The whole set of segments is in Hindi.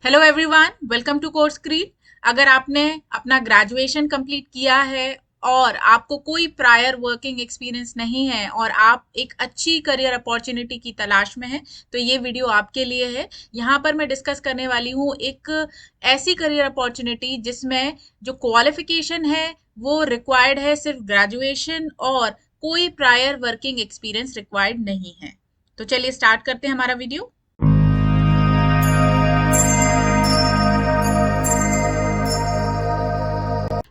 Hello everyone, welcome to course creed. अगर आपने अपना ग्रेजुएशन कंप्लीट किया है और आपको कोई प्रायर वर्किंग एक्सपीरियंस नहीं है और आप एक अच्छी करियर अपॉर्चुनिटी की तलाश में हैं, तो ये वीडियो आपके लिए है। यहाँ पर मैं डिस्कस करने वाली हूँ एक ऐसी करियर अपॉर्चुनिटी जिसमें जो क्वालिफिकेशन है वो रिक्वायर्ड है सिर्फ ग्रेजुएशन और कोई प्रायर वर्किंग एक्सपीरियंस रिक्वायर्ड नहीं है। तो चलिए स्टार्ट करते हैं हमारा वीडियो।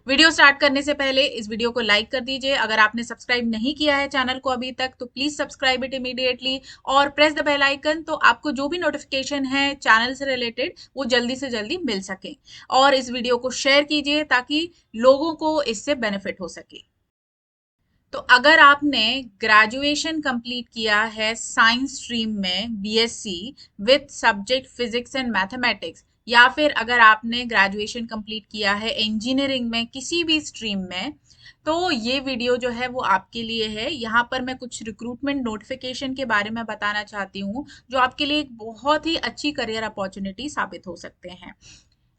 वीडियो स्टार्ट करने से पहले इस वीडियो को लाइक कर दीजिए। अगर आपने सब्सक्राइब नहीं किया है चैनल को अभी तक तो प्लीज सब्सक्राइब इट इमीडिएटली और प्रेस द बेल आइकन, तो आपको जो भी नोटिफिकेशन है चैनल से रिलेटेड वो जल्दी से जल्दी मिल सके। और इस वीडियो को शेयर कीजिए ताकि लोगों को इससे बेनिफिट हो सके। तो अगर आपने ग्रेजुएशन कंप्लीट किया है साइंस स्ट्रीम में BSc with subject physics and mathematics, या फिर अगर आपने ग्रेजुएशन कंप्लीट किया है इंजीनियरिंग में किसी भी स्ट्रीम में, तो ये वीडियो जो है वो आपके लिए है। यहाँ पर मैं कुछ रिक्रूटमेंट नोटिफिकेशन के बारे में बताना चाहती हूँ जो आपके लिए एक बहुत ही अच्छी करियर अपॉर्चुनिटी साबित हो सकते हैं।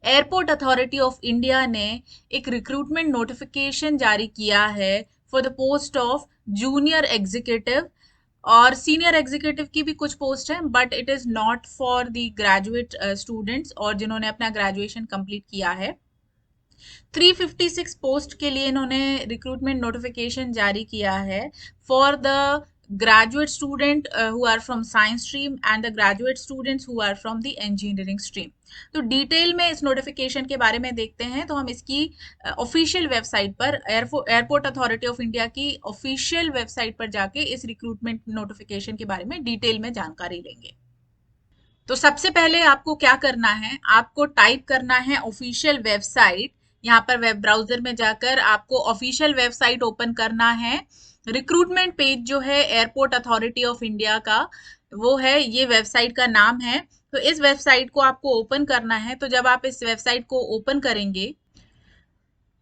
एयरपोर्ट अथॉरिटी ऑफ इंडिया ने एक रिक्रूटमेंट नोटिफिकेशन जारी किया है for the post of junior executive, और सीनियर एग्जीक्यूटिव की भी कुछ पोस्ट है but it is not for the graduate students और जिन्होंने अपना ग्रेजुएशन कंप्लीट किया है। 356 पोस्ट के लिए इन्होंने रिक्रूटमेंट नोटिफिकेशन जारी किया है for the graduate student who are from science stream and the graduate students who are from the engineering stream. तो डिटेल में इस नोटिफिकेशन के बारे में देखते हैं। तो हम इसकी ऑफिशियल वेबसाइट पर एयरपोर्ट अथॉरिटी ऑफ इंडिया की ऑफिशियल वेबसाइट पर जाके इस रिक्रूटमेंट नोटिफिकेशन के बारे में डिटेल में जानकारी लेंगे। तो सबसे पहले आपको क्या करना है, आपको टाइप करना है ऑफिशियल वेबसाइट। यहाँ पर वेब ब्राउजर में जाकर आपको ऑफिशियल वेबसाइट ओपन करना है। रिक्रूटमेंट पेज जो है एयरपोर्ट अथॉरिटी ऑफ इंडिया का, वो है, ये वेबसाइट का नाम है। तो इस वेबसाइट को आपको ओपन करना है। तो जब आप इस वेबसाइट को ओपन करेंगे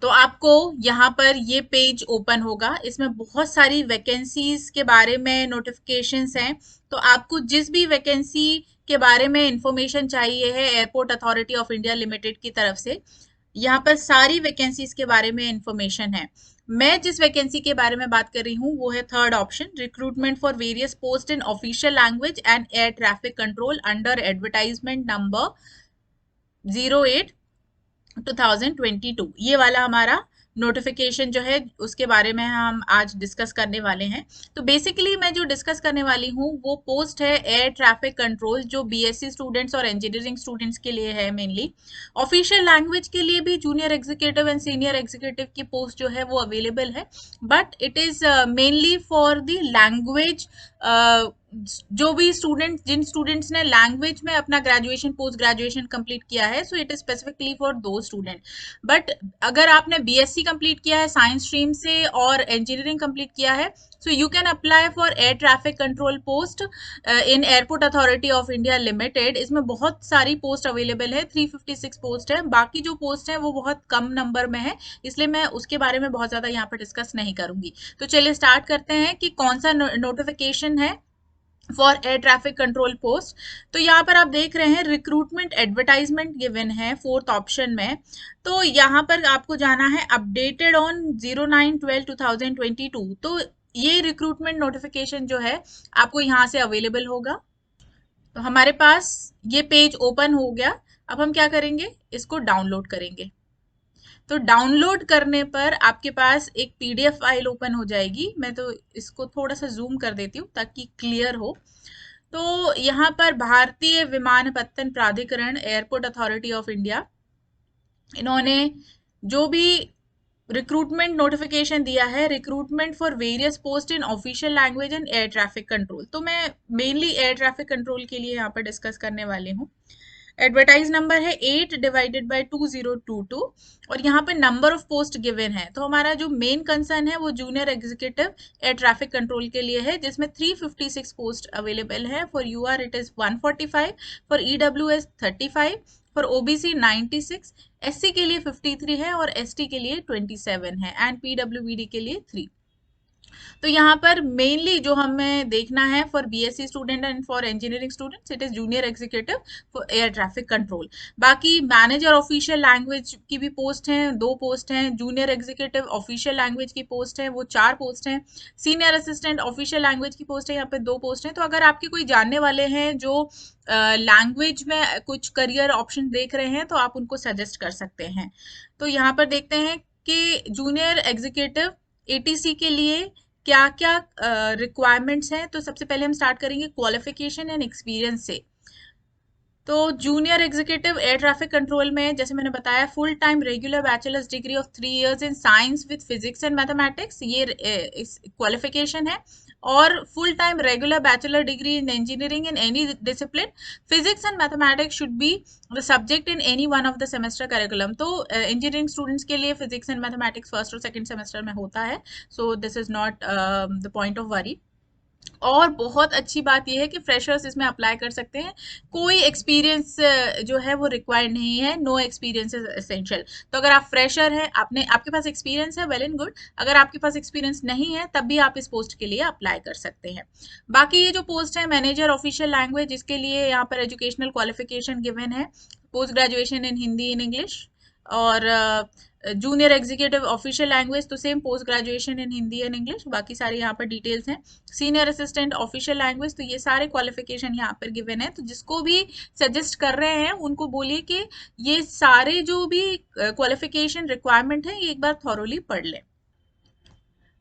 तो आपको यहाँ पर ये पेज ओपन होगा। इसमें बहुत सारी वैकेंसीज के बारे में नोटिफिकेशंस हैं। तो आपको जिस भी वैकेंसी के बारे में इंफॉर्मेशन चाहिए है airport authority of India limited की तरफ से, यहाँ पर सारी वैकेंसीज के बारे में इंफॉर्मेशन है। मैं जिस वैकेंसी के बारे में बात कर रही हूँ वो है third option, recruitment for various post in official language and air traffic control under advertisement number 08 2022। ये वाला हमारा नोटिफिकेशन जो है उसके बारे में हम आज डिस्कस करने वाले हैं। तो बेसिकली मैं जो डिस्कस करने वाली हूँ वो पोस्ट है एयर ट्रैफिक कंट्रोल, जो बीएससी स्टूडेंट्स और इंजीनियरिंग स्टूडेंट्स के लिए है मेनली। ऑफिशियल लैंग्वेज के लिए भी junior executive and senior executive की पोस्ट जो है वो अवेलेबल है, but it is mainly for the language. जो भी स्टूडेंट, जिन स्टूडेंट्स ने लैंग्वेज में अपना ग्रेजुएशन पोस्ट ग्रेजुएशन कंप्लीट किया है, so it is specifically for दो स्टूडेंट। बट अगर आपने बीएससी कंप्लीट किया है साइंस स्ट्रीम से और इंजीनियरिंग कंप्लीट किया है, so you can apply for air traffic control post in airport authority of India limited. इसमें बहुत सारी पोस्ट अवेलेबल है, 356 पोस्ट है। बाकी जो पोस्ट है वो बहुत कम नंबर में है, इसलिए मैं उसके बारे में बहुत ज्यादा यहाँ पर डिस्कस नहीं करूंगी। तो चलिए स्टार्ट करते हैं कि कौन सा नोटिफिकेशन है for air traffic control post. तो यहाँ पर आप देख रहे हैं रिक्रूटमेंट एडवर्टाइजमेंट गिवन है फोर्थ ऑप्शन में। तो यहाँ पर आपको जाना है अपडेटेड ऑन 09/12/2022। तो ये रिक्रूटमेंट नोटिफिकेशन जो है आपको यहाँ से अवेलेबल होगा। तो हमारे पास ये पेज ओपन हो गया। अब हम क्या करेंगे, इसको डाउनलोड करेंगे। तो डाउनलोड करने पर आपके पास एक पीडीएफ फाइल ओपन हो जाएगी। मैं तो इसको थोड़ा सा जूम कर देती हूँ ताकि क्लियर हो। तो यहाँ पर भारतीय विमानपत्तन प्राधिकरण एयरपोर्ट अथॉरिटी ऑफ इंडिया, इन्होंने जो भी रिक्रूटमेंट नोटिफिकेशन दिया है, recruitment for various post in official language and air traffic control, तो मैं मेनली एयर ट्रैफिक कंट्रोल के लिए यहाँ पर डिस्कस करने वाली हूँ। एडवर्टाइज नंबर है 8/2022 और यहाँ पे नंबर ऑफ पोस्ट गिवन है। तो हमारा जो मेन कंसर्न है वो junior executive air traffic control के लिए है, जिसमें 356 पोस्ट अवेलेबल है। For UR it is 145, for EWS 35, for OBC 96, SC के लिए 53 है और एसटी के लिए 27 है एंड पीडब्ल्यूबीडी के लिए 3। तो यहाँ पर मेनली जो हमें देखना है for BSc student and for engineering students, it is junior executive for air traffic control. बाकी मैनेजर ऑफिशियल लैंग्वेज की भी पोस्ट हैं, 2 पोस्ट हैं। जूनियर एग्जीक्यूटिव ऑफिशियल लैंग्वेज की पोस्ट है, वो 4 पोस्ट हैं। सीनियर असिस्टेंट ऑफिशियल लैंग्वेज की पोस्ट है, यहाँ पे 2 पोस्ट हैं। तो अगर आपके कोई जानने वाले हैं जो लैंग्वेज में कुछ करियर ऑप्शन देख रहे हैं तो आप उनको सजेस्ट कर सकते हैं। तो यहाँ पर देखते हैं कि जूनियर एग्जीक्यूटिव एटीसी के लिए क्या क्या रिक्वायरमेंट्स हैं। तो सबसे पहले हम स्टार्ट करेंगे क्वालिफिकेशन एंड एक्सपीरियंस से। तो junior executive air traffic control में जैसे मैंने बताया, full time regular bachelors degree of 3 years in science with physics and mathematics, ये क्वालिफिकेशन है। और full time regular bachelor degree in engineering in any discipline, physics and mathematics should be the subject in any one of the semester curriculum. तो इंजीनियरिंग स्टूडेंट्स के लिए फिजिक्स एंड मैथमेटिक्स फर्स्ट और सेकंड सेमेस्टर में होता है, so this is not the point of worry. और बहुत अच्छी बात यह है कि फ्रेशर्स इसमें अप्लाई कर सकते हैं, कोई एक्सपीरियंस जो है वो रिक्वायर्ड नहीं है, नो एक्सपीरियंस इज एसेंशियल। तो अगर आप फ्रेशर हैं, आपके पास एक्सपीरियंस है, वेल एंड गुड। अगर आपके पास एक्सपीरियंस नहीं है तब भी आप इस पोस्ट के लिए अप्लाई कर सकते हैं। बाकी ये जो पोस्ट है मैनेजर ऑफिशियल लैंग्वेज, इसके लिए यहाँ पर एजुकेशनल क्वालिफिकेशन गिवन है, post graduation in Hindi in English. और जूनियर एग्जीक्यूटिव ऑफिशियल लैंग्वेज तो same, post graduation in Hindi and English. बाकी सारे यहाँ पर डिटेल्स हैं। सीनियर असिस्टेंट ऑफिशियल लैंग्वेज, तो ये सारे क्वालिफिकेशन यहाँ पर गिवन है। तो जिसको भी सजेस्ट कर रहे हैं उनको बोलिए कि ये सारे जो भी क्वालिफिकेशन रिक्वायरमेंट है ये एक बार थॉरोली पढ़ लें।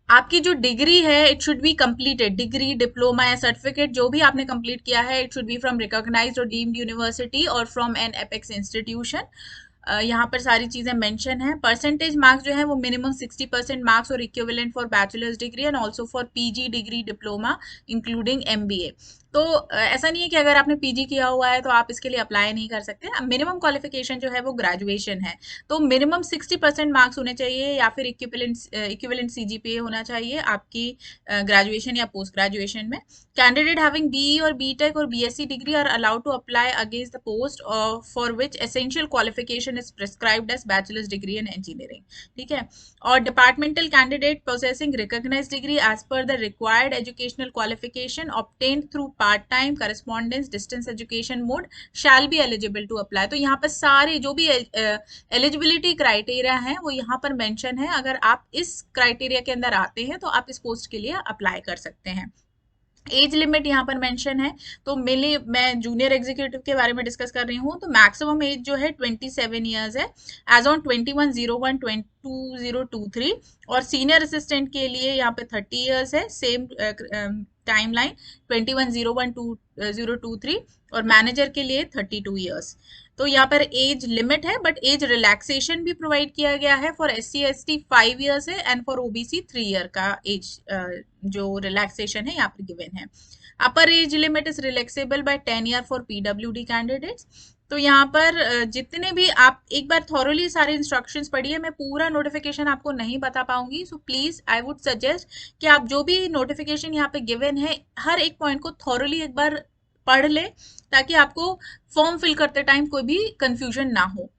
आपकी जो डिग्री है it should be completed, degree diploma या सर्टिफिकेट जो भी आपने कंप्लीट किया है, it should be from recognised और डीम्ड यूनिवर्सिटी और फ्रॉम एन एपेक्स इंस्टीट्यूशन। यहाँ पर सारी चीजें मेंशन है। परसेंटेज मार्क्स जो है वो मिनिमम 60% मार्क्स और equivalent for bachelors degree and also for PG degree diploma including MBA. तो ऐसा नहीं है कि अगर आपने पीजी किया हुआ है तो आप इसके लिए अप्लाई नहीं कर सकते। मिनिमम क्वालिफिकेशन जो है वो ग्रेजुएशन है, तो मिनिमम 60% मार्क्स होने चाहिए या फिर इक्विवेलेंट सीजीपीए होना चाहिए आपकी ग्रेजुएशन या पोस्ट ग्रेजुएशन में। कैंडिडेट हैविंग बीई और बीटेक और BSc degree are allowed to apply against the post for which essential qualification is prescribed as bachelor's degree in engineering. ठीक है। और departmental candidate processing recognised degree as per the required educational qualification obtained through part time correspondence distance education mode shall be eligible to apply. तो यहाँ पर सारे जो भी एलिजिबिलिटी क्राइटेरिया हैं वो यहाँ पर मेंशन है। अगर आप इस क्राइटेरिया के अंदर आते हैं तो आप इस पोस्ट के लिए अप्लाई कर सकते हैं। एज लिमिट यहाँ पर मेंशन है। तो मेनली मैं जूनियर एग्जीक्यूटिव के बारे में डिस्कस कर रही हूँ। तो मैक्सिमम एज जो है 27 ईयर्स है एज ऑन 21/01/2023। और सीनियर असिस्टेंट के लिए यहाँ पे 30 ईयर्स है, सेम टाइमलाइन 21/01/2023। और मैनेजर के लिए 32 ईयर्स। तो यहाँ पर एज लिमिट है, बट एज रिलैक्सेशन भी प्रोवाइड किया गया है। फॉर SC/ST 5 ईयर्स है एंड फॉर OBC 3 ईयर का एज जो रिलैक्सेशन है यहाँ पर गिवन है। Upper age limit is relaxable by 10 year for PWD candidates. तो यहाँ पर जितने भी आप एक बार थॉरोली सारे इंस्ट्रक्शंस पढ़िए, मैं पूरा नोटिफिकेशन आपको नहीं बता पाऊंगी, so please I would suggest कि आप जो भी नोटिफिकेशन यहाँ पे गिवन है हर एक पॉइंट को थॉरोली एक बार पढ़ ले, ताकि आपको फॉर्म फिल करते टाइम कोई भी कंफ्यूजन ना हो।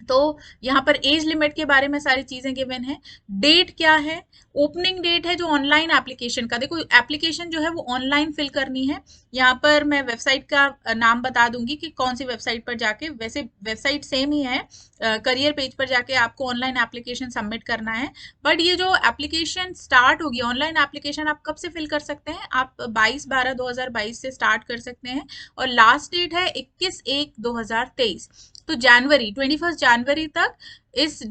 तो यहाँ पर एज लिमिट के बारे में सारी चीजें गिवन है। डेट क्या है, ओपनिंग डेट है जो ऑनलाइन एप्लीकेशन का, देखो एप्लीकेशन जो है वो ऑनलाइन फिल करनी है। यहाँ पर मैं वेबसाइट का नाम बता दूंगी कि कौन सी वेबसाइट पर जाके, वैसे वेबसाइट सेम ही है, करियर पेज पर जाके आपको ऑनलाइन एप्लीकेशन सबमिट करना है। बट ये जो एप्लीकेशन स्टार्ट होगी, ऑनलाइन एप्लीकेशन आप कब से फिल कर सकते हैं, आप 22/12/2022 से स्टार्ट कर सकते हैं और लास्ट डेट है 21/1/2023। तो जनवरी 21 जनवरी तक इस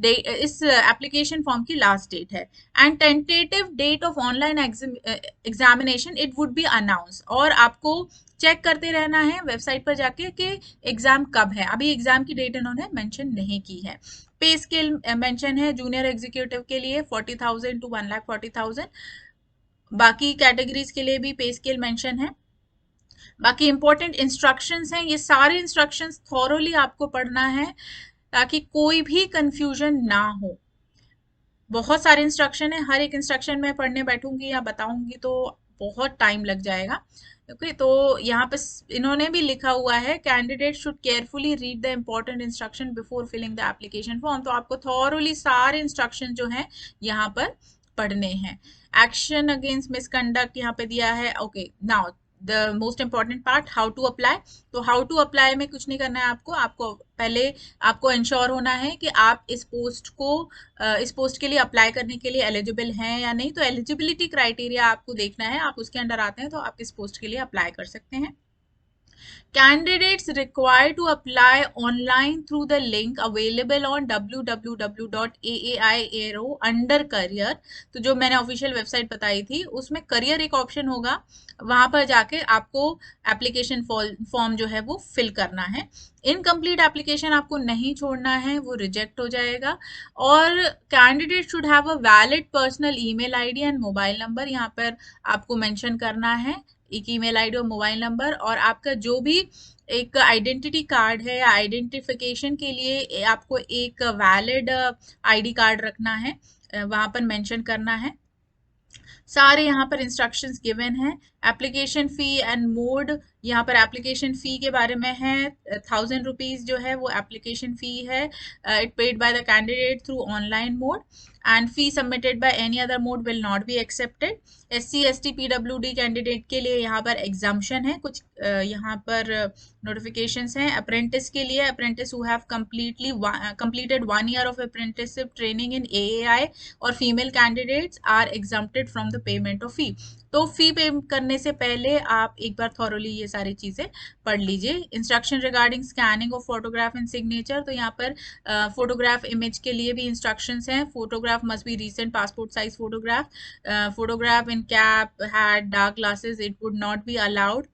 एप्लीकेशन फॉर्म की लास्ट डेट है। And tentative date of online examination it would be announce. और आपको चेक करते रहना है वेबसाइट पर जाके कि एग्जाम कब है। अभी एग्जाम की डेट इन्होंने मेंशन नहीं की है। पे स्केल मेंशन है जूनियर एग्जीक्यूटिव के लिए 40,000 to 1,40,000। बाकी कैटेगरीज के लिए भी पे स्केल मेंशन है। बाकी इंपॉर्टेंट इंस्ट्रक्शंस हैं, ये सारे इंस्ट्रक्शंस थॉरोली आपको पढ़ना है ताकि कोई भी कंफ्यूजन ना हो। बहुत सारे इंस्ट्रक्शन है, हर एक इंस्ट्रक्शन में पढ़ने बैठूंगी या बताऊंगी तो बहुत टाइम लग जाएगा। ओके, तो यहाँ पे इन्होंने भी लिखा हुआ है candidate should carefully read the important instruction before filling the application form. तो आपको थॉरोली सारे इंस्ट्रक्शन जो हैं यहाँ पर पढ़ने हैं। एक्शन अगेंस्ट मिसकंडक्ट यहाँ पे दिया है। Okay, now the most important part, how to apply. तो हाउ टू अप्लाई में कुछ नहीं करना है आपको। आपको पहले आपको इंश्योर होना है कि आप इस पोस्ट के लिए अप्लाई करने के लिए एलिजिबल हैं या नहीं। तो एलिजिबिलिटी क्राइटेरिया आपको देखना है, आप उसके अंडर आते हैं तो आप इस पोस्ट के लिए अप्लाई कर सकते हैं। Candidates required to apply online through the link available on www.aaiaero under career। तो जो मैंने ऑफिशियल वेबसाइट बताई थी उसमें करियर एक ऑप्शन होगा, वहां पर जाके आपको एप्लीकेशन फॉर्म जो है वो फिल करना है। इनकम्प्लीट एप्लीकेशन आपको नहीं छोड़ना है, वो रिजेक्ट हो जाएगा। और candidate should have a valid personal email ID and mobile number, यहाँ पर आपको मेंशन करना है एक ईमेल आईडी और मोबाइल नंबर। और आपका जो भी एक आइडेंटिटी कार्ड है या आइडेंटिफिकेशन के लिए आपको एक वैलिड आईडी कार्ड रखना है, वहां पर मेंशन करना है। सारे यहाँ पर इंस्ट्रक्शंस गिवन है। एप्लीकेशन फी एंड मोड, यहाँ पर एप्लीकेशन फी के बारे में है। 1000 रुपीज जो है वो एप्लीकेशन फी है। It paid by the candidate through online mode and fee submitted by any other mode will not be accepted. SC ST PWD candidate के लिए यहाँ पर एग्जाम्पशन है कुछ, यहाँ पर नोटिफिकेशंस हैं। अप्रेंटिस के लिए, apprentice who have completed 1 year of apprenticeship training in AAI और female candidates are exempted from the payment of fee. तो फी पे करने से पहले आप एक बार थॉरोली ये सारी चीजें पढ़ लीजिए। Instruction regarding scanning of photograph and signature, तो यहाँ पर फोटोग्राफ इमेज के लिए भी इंस्ट्रक्शंस हैं। Photograph must be recent passport size photograph. Photograph in cap, hat, dark glasses, it would not be allowed.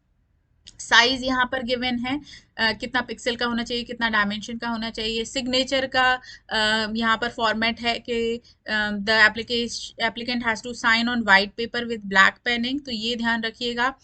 Size यहाँ पर गिवन है, कितना पिक्सल का होना चाहिए, कितना डायमेंशन का होना चाहिए। सिग्नेचर का यहाँ पर फॉर्मेट है कि the applicant has to sign on white paper with black penning, तो ये ध्यान रखिएगा।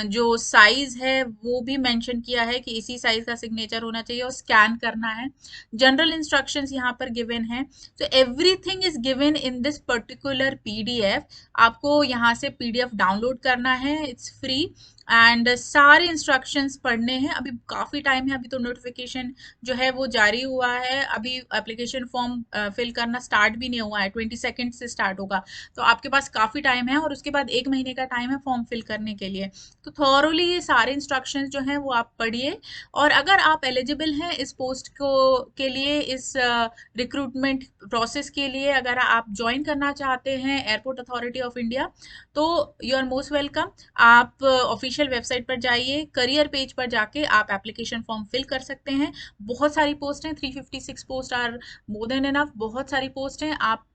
जो साइज है वो भी मेंशन किया है कि इसी साइज का सिग्नेचर होना चाहिए और स्कैन करना है। जनरल इंस्ट्रक्शंस यहाँ पर गिवन है। तो everything is given in this particular PDF। आपको यहाँ से PDF डाउनलोड करना है, इट्स फ्री। एंड सारे इंस्ट्रक्शंस पढ़ने हैं। अभी काफ़ी टाइम है, अभी तो नोटिफिकेशन जो है वो जारी हुआ है, अभी एप्लीकेशन फॉर्म फिल करना स्टार्ट भी नहीं हुआ है, 22 से स्टार्ट होगा। तो आपके पास काफ़ी टाइम है और उसके बाद 1 महीने का टाइम है फॉर्म फिल करने के लिए। तो थॉरोली ये सारे इंस्ट्रक्शंस जो हैं वो आप पढ़िए। और अगर आप एलिजिबल हैं इस पोस्ट को के लिए, इस रिक्रूटमेंट प्रोसेस के लिए, अगर आप ज्वाइन करना चाहते हैं एयरपोर्ट अथॉरिटी ऑफ इंडिया, तो यू आर मोस्ट वेलकम। आप ऑफिशियल वेबसाइट पर जाइए, करियर पेज पर जाके आप एप्लीकेशन फॉर्म फिल कर सकते हैं। बहुत सारी पोस्ट हैं, 356 post are more than enough, बहुत सारी पोस्ट हैं। आप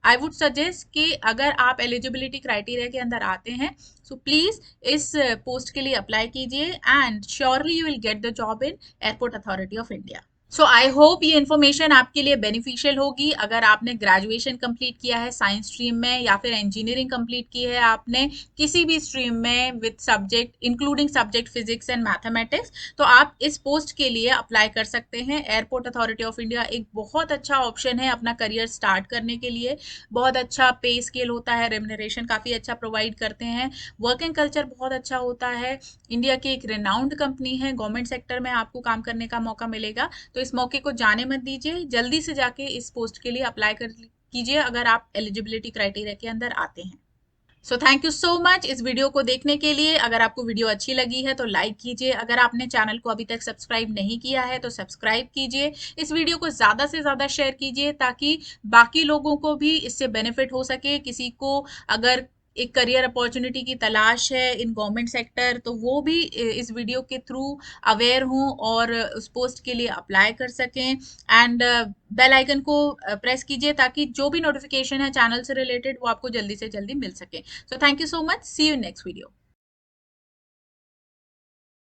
आई वुड सजेस्ट कि अगर आप एलिजिबिलिटी क्राइटेरिया के अंदर आते हैं, सो प्लीज इस पोस्ट के लिए अप्लाई कीजिए and surely you will get the job in airport authority of India. So I hope ये इन्फॉर्मेशन आपके लिए बेनिफिशियल होगी। अगर आपने ग्रेजुएशन कंप्लीट किया है साइंस स्ट्रीम में या फिर इंजीनियरिंग कंप्लीट की है आपने किसी भी स्ट्रीम में with subject including subject physics and mathematics, तो आप इस पोस्ट के लिए अप्लाई कर सकते हैं। एयरपोर्ट अथॉरिटी ऑफ इंडिया एक बहुत अच्छा ऑप्शन है अपना करियर स्टार्ट करने के लिए। बहुत अच्छा पे स्केल होता है, रेम्यूनरेशन काफ़ी अच्छा प्रोवाइड करते हैं, वर्किंग कल्चर बहुत अच्छा होता है। इंडिया की एक रिनाउंड कंपनी है, गवर्नमेंट सेक्टर में आपको काम करने का मौका मिलेगा। तो इस मौके को जाने मत दीजिए, जल्दी से जाके इस पोस्ट के लिए अप्लाई कर कीजिए अगर आप एलिजिबिलिटी क्राइटेरिया के अंदर आते हैं। सो थैंक यू सो मच इस वीडियो को देखने के लिए। अगर आपको वीडियो अच्छी लगी है तो लाइक कीजिए। अगर आपने चैनल को अभी तक सब्सक्राइब नहीं किया है तो सब्सक्राइब कीजिए। इस वीडियो को ज़्यादा से ज़्यादा शेयर कीजिए ताकि बाकी लोगों को भी इससे बेनिफिट हो सके। किसी को अगर एक करियर अपॉर्चुनिटी की तलाश है इन गवर्नमेंट सेक्टर, तो वो भी इस वीडियो के थ्रू अवेयर हों और उस पोस्ट के लिए अप्लाई कर सकें। एंड बेल आइकन को प्रेस कीजिए ताकि जो भी नोटिफिकेशन है चैनल से रिलेटेड वो आपको जल्दी से जल्दी मिल सके। So thank you so much, see you in next video.